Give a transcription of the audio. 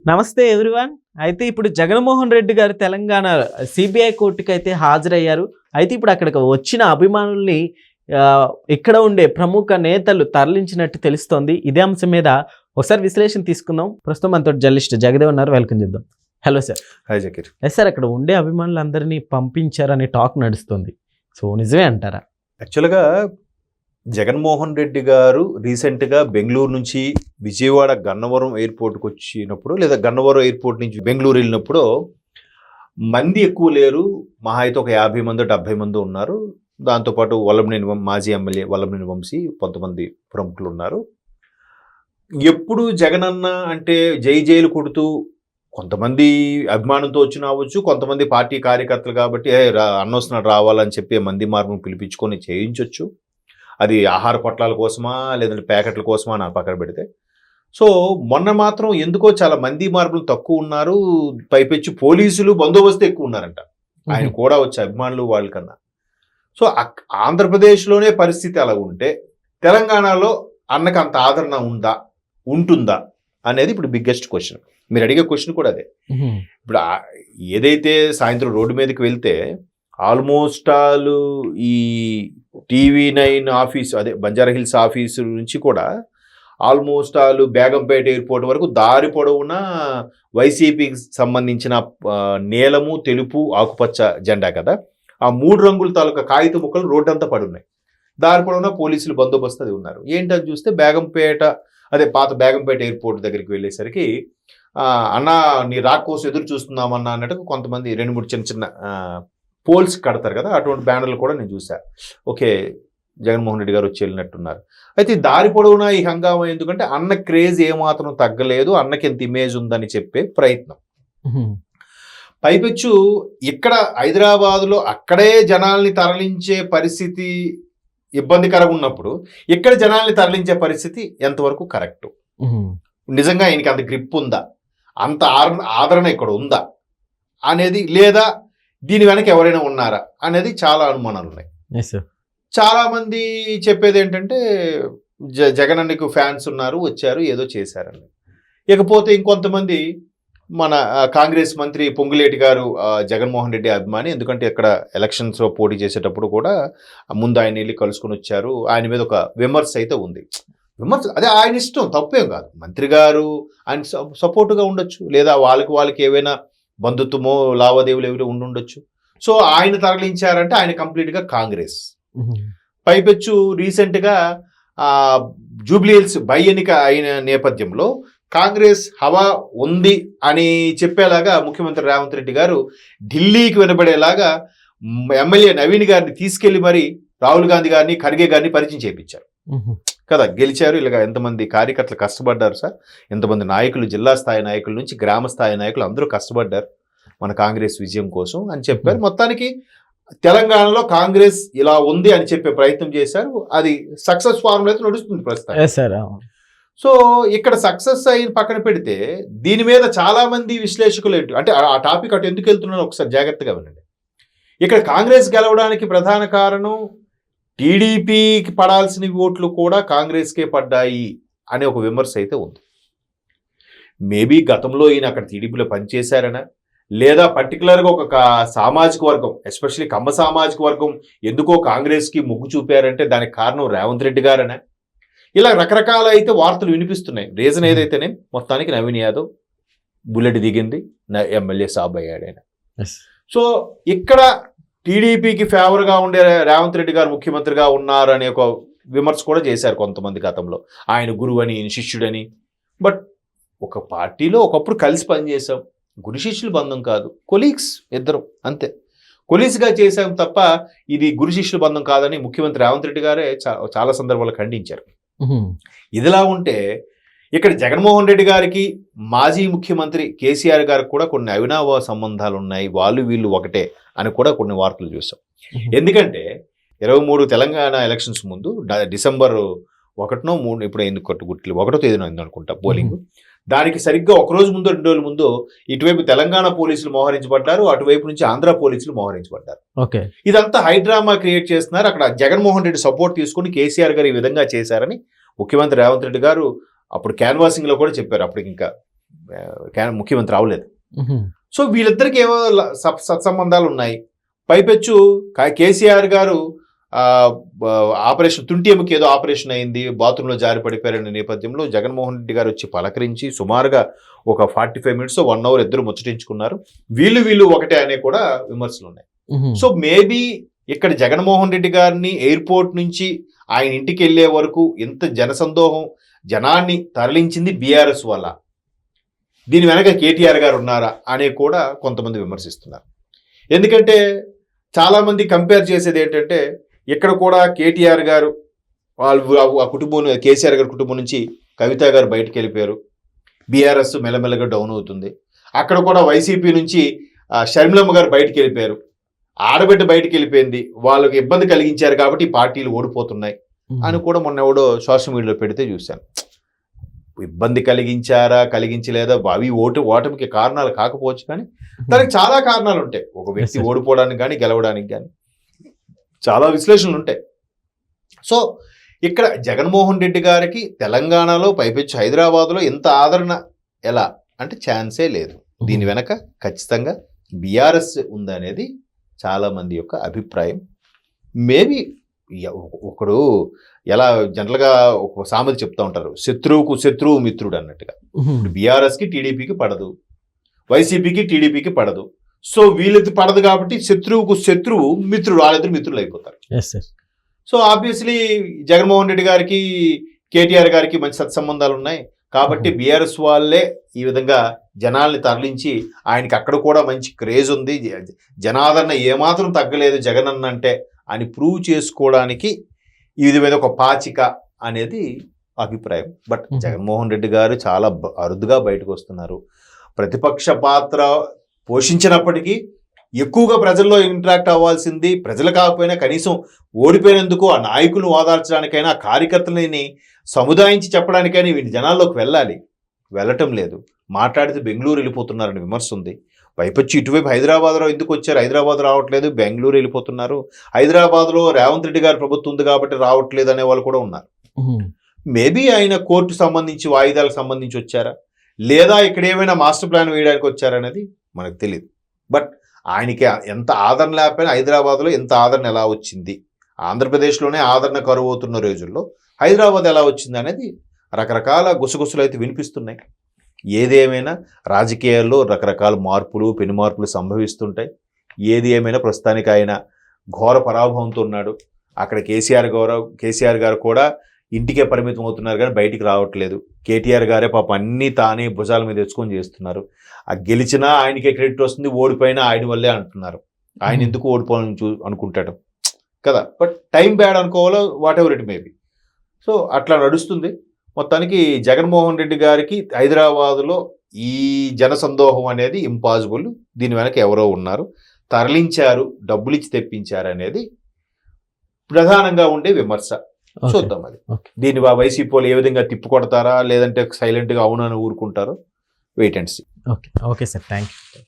నమస్తే ఎవ్రీవన్. అయితే ఇప్పుడు జగన్మోహన్ రెడ్డి గారు తెలంగాణ సిబిఐ కోర్టుకి అయితే హాజరయ్యారు. అయితే ఇప్పుడు అక్కడికి వచ్చిన అభిమానుల్ని ఇక్కడ ఉండే ప్రముఖ నేతలు తరలించినట్టు తెలుస్తోంది. ఇదే అంశం మీద ఒకసారి విశ్లేషణ తీసుకుందాం. ప్రస్తుతం మనతో జర్నలిస్ట్ జగదేవ్ ఉన్నారు, వెల్కమ్ చేద్దాం. Hello sir. Hi Zakir. Sir, అక్కడ ఉండే అభిమానులందరినీ పంపించారనే టాక్ నడుస్తుంది. సో నిజమే అంటారా? యాక్చువల్గా జగన్మోహన్ రెడ్డి గారు రీసెంట్గా బెంగళూరు నుంచి విజయవాడ గన్నవరం ఎయిర్పోర్ట్కి వచ్చినప్పుడు, లేదా గన్నవరం ఎయిర్పోర్ట్ నుంచి బెంగళూరు వెళ్ళినప్పుడు మంది ఎక్కువ లేరు. మహా అయితే ఒక 50 మంది 70 మంది ఉన్నారు. దాంతోపాటు మాజీ ఎమ్మెల్యే వల్లభనేని వంశీ కొంతమంది ప్రముఖులు ఉన్నారు. ఎప్పుడు జగనన్న అంటే జైలు కొడుతూ కొంతమంది అభిమానంతో వచ్చి రావచ్చు, కొంతమంది పార్టీ కార్యకర్తలు కాబట్టి అన్న వస్తున్నాడు రావాలని చెప్పి మంది మార్గం పిలిపించుకొని చేయించవచ్చు. అది ఆహార పొట్లాల కోసమా లేదంటే ప్యాకెట్ల కోసమా అని పక్కన పెడితే. సో మొన్న మాత్రం ఎందుకో చాలా మంది మార్పులు తక్కువ ఉన్నారు. పైపెచ్చి పోలీసులు బందోబస్తు ఎక్కువ ఉన్నారంట, ఆయన కూడా వచ్చే అభిమానులు వాళ్ళకన్నా. సో ఆంధ్రప్రదేశ్లోనే పరిస్థితి అలా ఉంటే తెలంగాణలో అన్నకు అంత ఆదరణ ఉంటుందా అనేది ఇప్పుడు బిగ్గెస్ట్ క్వశ్చన్. మీరు అడిగే క్వశ్చన్ కూడా అదే. ఇప్పుడు ఏదైతే సాయంత్రం రోడ్డు మీదకి వెళ్తే ఆల్మోస్ట్ ఆల్ ఈ TV9 ఆఫీసు, అదే బంజారా హిల్స్ ఆఫీసు నుంచి కూడా ఆల్మోస్ట్ ఆల్ బేగంపేట ఎయిర్పోర్ట్ వరకు దారి పొడవున వైసీపీకి సంబంధించిన నీలము, తెలుపు, ఆకుపచ్చ జెండా కదా, ఆ 3 రంగుల తాలూకా కాగిత ముక్కలు రోడ్డు అంతా పడున్నాయి. దారి పొడవున పోలీసులు బందోబస్తు అది ఉన్నారు. ఏంటని చూస్తే బేగంపేట, అదే పాత బేగంపేట ఎయిర్పోర్ట్ దగ్గరికి వెళ్ళేసరికి అన్న నీ రాక్ కోసం ఎదురు చూస్తున్నామన్నా అన్నట్టు కొంతమంది 2-3 చిన్న చిన్న పోల్స్ కడతారు కదా, అటువంటి బ్యానర్లు కూడా నేను చూసా. ఓకే, జగన్మోహన్ రెడ్డి గారు వచ్చి వెళ్ళినట్టున్నారు. అయితే దారి పొడవునా ఈ హంగామా ఎందుకంటే అన్న క్రేజ్ ఏమాత్రం తగ్గలేదు, అన్నకి ఎంత ఇమేజ్ ఉందని చెప్పే ప్రయత్నం. పైపెచ్చు ఇక్కడ హైదరాబాదులో అక్కడే జనాల్ని తరలించే పరిస్థితి ఇబ్బందికరంగా ఉన్నప్పుడు ఇక్కడ జనాల్ని తరలించే పరిస్థితి ఎంతవరకు కరెక్ట్? నిజంగా ఆయనకి అంత గ్రిప్ ఉందా, అంత ఆదరణ ఇక్కడ ఉందా అనేది, లేదా దీని వెనక ఎవరైనా ఉన్నారా అనేది చాలా అనుమానాలు ఉన్నాయి. చాలా మంది చెప్పేది ఏంటంటే జగనన్నకు ఫ్యాన్స్ ఉన్నారు, వచ్చారు, ఏదో చేశారని. ఇకపోతే ఇంకొంతమంది మన కాంగ్రెస్ మంత్రి పొంగులేటి గారు జగన్మోహన్ రెడ్డి అభిమాని, ఎందుకంటే ఇక్కడ ఎలక్షన్స్లో పోటీ చేసేటప్పుడు కూడా ముందు ఆయన వెళ్ళి కలుసుకొని వచ్చారు. ఆయన మీద ఒక విమర్శ అయితే ఉంది. విమర్శ అదే ఆయన ఇష్టం, తప్పేం కాదు. మంత్రి గారు ఆయన సపోర్టుగా ఉండొచ్చు, లేదా వాళ్ళకి ఏవైనా బంధుత్వమో లావాదేవీలు ఎవరు ఉండొచ్చు. సో ఆయన తరలించారంటే ఆయన కంప్లీట్గా కాంగ్రెస్. పైపెచ్చు రీసెంట్గా జూబ్లీ హిల్స్ బై ఎన్నిక అయిన నేపథ్యంలో కాంగ్రెస్ హవా ఉంది అని చెప్పేలాగా ముఖ్యమంత్రి రేవంత్ రెడ్డి గారు ఢిల్లీకి వినబడేలాగా ఎమ్మెల్యే నవీన్ గారిని తీసుకెళ్లి మరి రాహుల్ గాంధీ గారిని, ఖర్గే గారిని పరిచయం చేయించారు కదా. గెలిచారు, ఇలాగ ఎంతమంది కార్యకర్తలు కష్టపడ్డారు సార్, ఎంతమంది నాయకులు, జిల్లా స్థాయి నాయకుల నుంచి గ్రామ స్థాయి నాయకులు అందరూ కష్టపడ్డారు మన కాంగ్రెస్ విజయం కోసం అని చెప్పారు. మొత్తానికి తెలంగాణలో కాంగ్రెస్ ఇలా ఉంది అని చెప్పే ప్రయత్నం చేశారు. అది సక్సెస్ ఫార్ములా అయితే నడుస్తుంది ప్రస్తుతం. సో ఇక్కడ సక్సెస్ అయిన పక్కన పెడితే దీని మీద చాలా మంది విశ్లేషకులు అంటే ఆ టాపిక్ అటు ఎందుకు వెళ్తున్నారో ఒకసారి జాగ్రత్తగా వినండి. ఇక్కడ కాంగ్రెస్ గెలవడానికి ప్రధాన కారణం టీడీపీకి పడాల్సిన ఓట్లు కూడా కాంగ్రెస్కే పడ్డాయి అనే ఒక విమర్శ అయితే ఉంది. మేబీ గతంలో ఈయన అక్కడ టీడీపీలో పనిచేశారనా, లేదా పర్టికులర్గా ఒక సామాజిక వర్గం, ఎస్పెషల్లీ కమ్మ సామాజిక వర్గం ఎందుకో కాంగ్రెస్కి మొగ్గు చూపారంటే దానికి కారణం రేవంత్ రెడ్డి గారనే, ఇలా రకరకాల అయితే వార్తలు వినిపిస్తున్నాయి. రీజన్ ఏదైతేనే మొత్తానికి నవీన్ యాదవ్ బుల్లెట్ దిగింది, ఎమ్మెల్యే సాబ్ అయ్యాడు ఆయన. సో ఇక్కడ టీడీపీకి ఫేవర్గా ఉండే రేవంత్ రెడ్డి గారు ముఖ్యమంత్రిగా ఉన్నారనే ఒక విమర్శ కూడా చేశారు కొంతమంది గతంలో. ఆయన గురువు అని, శిష్యుడని. బట్ ఒక పార్టీలో ఒకప్పుడు కలిసి పనిచేసాం, గురు శిష్యుల బంధం కాదు, కొలీగ్స్ ఇద్దరం అంతే, కొలీగ్స్గా చేశాం తప్ప ఇది గురు శిష్యుల బంధం కాదని ముఖ్యమంత్రి రేవంత్ రెడ్డి గారే చాలా సందర్భాలు ఖండించారు. ఇదిలా ఉంటే ఇక్కడ జగన్మోహన్ రెడ్డి గారికి మాజీ ముఖ్యమంత్రి కేసీఆర్ గారికి కూడా కొన్ని అవినాభావ సంబంధాలు ఉన్నాయి, వాళ్ళు వీళ్ళు ఒకటే అని కూడా కొన్ని వార్తలు చూసాం. ఎందుకంటే 23 తెలంగాణ ఎలక్షన్స్ ముందు డిసెంబర్ 1నో 3 ఇప్పుడు ఎందుకు గుర్తులు 1వ తేదీన అయింది అనుకుంటా పోలింగ్. దానికి సరిగ్గా ఒక రోజు ముందు 2 రోజుల ముందు ఇటువైపు తెలంగాణ పోలీసులు మోహరించబడ్డారు, అటువైపు నుంచి ఆంధ్ర పోలీసులు మోహరించబడ్డారు. ఇదంతా హైడ్రామా క్రియేట్ చేస్తున్నారు. అక్కడ జగన్మోహన్ రెడ్డి సపోర్ట్ తీసుకుని కేసీఆర్ గారు ఈ విధంగా చేశారని ముఖ్యమంత్రి రేవంత్ రెడ్డి గారు అప్పుడు క్యాన్వాసింగ్ లో కూడా చెప్పారు. అప్పటికి ఇంకా ముఖ్యమంత్రి అవ్వలేదు. సో వీళ్ళిద్దరికి ఏవో సత్సంబంధాలు ఉన్నాయి. పైపెచ్చు కేసీఆర్ గారు ఆపరేషన్ తుంటి ఎముక ఏదో ఆపరేషన్ అయింది, బాత్రూంలో జారి పడిపోయారనే నేపథ్యంలో జగన్మోహన్ రెడ్డి గారు వచ్చి పలకరించి సుమారుగా ఒక 45 minutes 1 hour ఇద్దరు ముచ్చటించుకున్నారు. వీళ్ళు ఒకటే అనే కూడా విమర్శలు ఉన్నాయి. సో మేబీ ఇక్కడ జగన్మోహన్ రెడ్డి గారిని ఎయిర్పోర్ట్ నుంచి ఆయన ఇంటికి వెళ్లే వరకు ఎంత జనసందోహం, జనాన్ని తరలించింది బీఆర్ఎస్ వల్ల, దీని వెనక కేటీఆర్ గారు ఉన్నారా అనే కూడా కొంతమంది విమర్శిస్తున్నారు. ఎందుకంటే చాలామంది కంపేర్ చేసేది ఏంటంటే ఇక్కడ కూడా కేటీఆర్ గారు వాళ్ళు ఆ కుటుంబం, కేసీఆర్ గారి కుటుంబం నుంచి కవిత గారు బయటకు వెళ్ళిపోయారు, బీఆర్ఎస్ మెల్లమెల్లగా డౌన్ అవుతుంది. అక్కడ కూడా వైసీపీ నుంచి షర్మిలమ్మ గారు బయటకు వెళ్ళిపోయారు, ఆడబిడ్డ బయటకు వెళ్ళిపోయింది, వాళ్ళకి ఇబ్బంది కలిగించారు కాబట్టి పార్టీలు ఓడిపోతున్నాయి అని కూడా మొన్న ఎవడో సోషల్ మీడియాలో పెడితే చూశాను. ఇబ్బంది కలిగించలేదా అవి ఓటమికి కారణాలు కాకపోవచ్చు, కానీ దానికి చాలా కారణాలు ఉంటాయి. ఒక వ్యక్తి ఓడిపోవడానికి కానీ గెలవడానికి కానీ చాలా విశ్లేషణలు ఉంటాయి. సో ఇక్కడ జగన్మోహన్ రెడ్డి గారికి తెలంగాణలో పైపెచ్చు హైదరాబాద్లో ఇంత ఆదరణ ఎలా అంటే ఛాన్సే లేదు. దీని వెనక ఖచ్చితంగా బీఆర్ఎస్ ఉందనేది చాలా మంది యొక్క అభిప్రాయం. మేబీ ఒకడు ఎలా జనరల్గా ఒక సామెత చెప్తా ఉంటారు, శత్రువుకు శత్రువు మిత్రుడు అన్నట్టుగా. బీఆర్ఎస్కి టీడీపీకి పడదు, వైసీపీకి టీడీపీకి పడదు. సో వీళ్ళకి పడదు కాబట్టి శత్రువుకు శత్రువు మిత్రుడు, వాళ్ళిద్దరు మిత్రులు అయిపోతారు. సో ఆబ్వియస్లీ జగన్మోహన్ రెడ్డి గారికి కేటీఆర్ గారికి మంచి సత్సంబంధాలు ఉన్నాయి కాబట్టి బీఆర్ఎస్ వాళ్ళే ఈ విధంగా జనాల్ని తరలించి ఆయనకి అక్కడ కూడా మంచి క్రేజ్ ఉంది, జనాదరణ ఏమాత్రం తగ్గలేదు జగన్ అన్నంటే అని ప్రూవ్ చేసుకోవడానికి ఈ విధమైన ఒక పాచిక అనేది అభిప్రాయం. బట్ జగన్మోహన్ రెడ్డి గారు చాలా అరుదుగా బయటకు వస్తున్నారు. ప్రతిపక్ష పాత్ర పోషించినప్పటికీ ఎక్కువగా ప్రజల్లో ఇంటరాక్ట్ అవ్వాల్సింది, ప్రజలు కాకపోయినా కనీసం ఓడిపోయినందుకు ఆ నాయకులను ఓదార్చడానికైనా, ఆ కార్యకర్తలని సముదాయించి చెప్పడానికైనా వీటి జనాల్లోకి వెళ్ళటం లేదు. మాట్లాడితే బెంగళూరు వెళ్ళిపోతున్నారని విమర్శ ఉంది. పైపొచ్చి ఇటువైపు హైదరాబాద్లో ఎందుకు వచ్చారు, హైదరాబాద్ రావట్లేదు, బెంగళూరు వెళ్ళిపోతున్నారు, హైదరాబాద్లో రేవంత్ రెడ్డి గారి ప్రభుత్వం ఉంది కాబట్టి రావట్లేదు అనే వాళ్ళు కూడా ఉన్నారు. మేబీ ఆయన కోర్టు సంబంధించి వాయిదాలకు సంబంధించి వచ్చారా, లేదా ఇక్కడ ఏమైనా మాస్టర్ ప్లాన్ వేయడానికి వచ్చారనేది మనకు తెలియదు. బట్ ఆయనకి ఎంత ఆదరణ లేకపోయినా హైదరాబాద్లో ఎంత ఆదరణ ఎలా వచ్చింది, ఆంధ్రప్రదేశ్లోనే ఆదరణ కరువు అవుతున్న రోజుల్లో హైదరాబాద్ ఎలా వచ్చింది అనేది రకరకాల గుసగుసలు అయితే వినిపిస్తున్నాయి. ఏదేమైనా రాజకీయాల్లో రకరకాల మార్పులు పెను మార్పులు సంభవిస్తుంటాయి. ఏది ఏమైనా ప్రస్తుతానికి ఆయన ఘోర పరాభవంతో ఉన్నాడు. అక్కడ కేసీఆర్ గారు కూడా ఇంటికే పరిమితం అవుతున్నారు కానీ బయటికి రావట్లేదు. కేటీఆర్ గారే పాపం అన్నీ తానే భుజాల మీద తెచ్చుకొని చేస్తున్నారు. ఆ గెలిచినా ఆయనకే క్రెడిట్ వస్తుంది, ఓడిపోయినా ఆయన వల్లే అంటున్నారు. ఆయన ఎందుకు ఓడిపోవాలని అనుకుంటాడు కదా. బట్ టైం బ్యాడ్ అనుకోవాలో whatever it maybe. So అట్లా నడుస్తుంది. మొత్తానికి జగన్మోహన్ రెడ్డి గారికి హైదరాబాదులో ఈ జనసందోహం అనేది ఇంపాసిబుల్. దీని వెనక ఎవరో ఉన్నారు, తరలించారు, డబ్బులు ఇచ్చి తెప్పించారు అనేది ప్రధానంగా ఉండే విమర్శ. చూద్దాం అది. దీన్ని వైసీపీ వాళ్ళు ఏ విధంగా తిప్పుకొడతారా లేదంటే సైలెంట్గా అవునని ఊరుకుంటారో wait and see. Okay sir, thank you.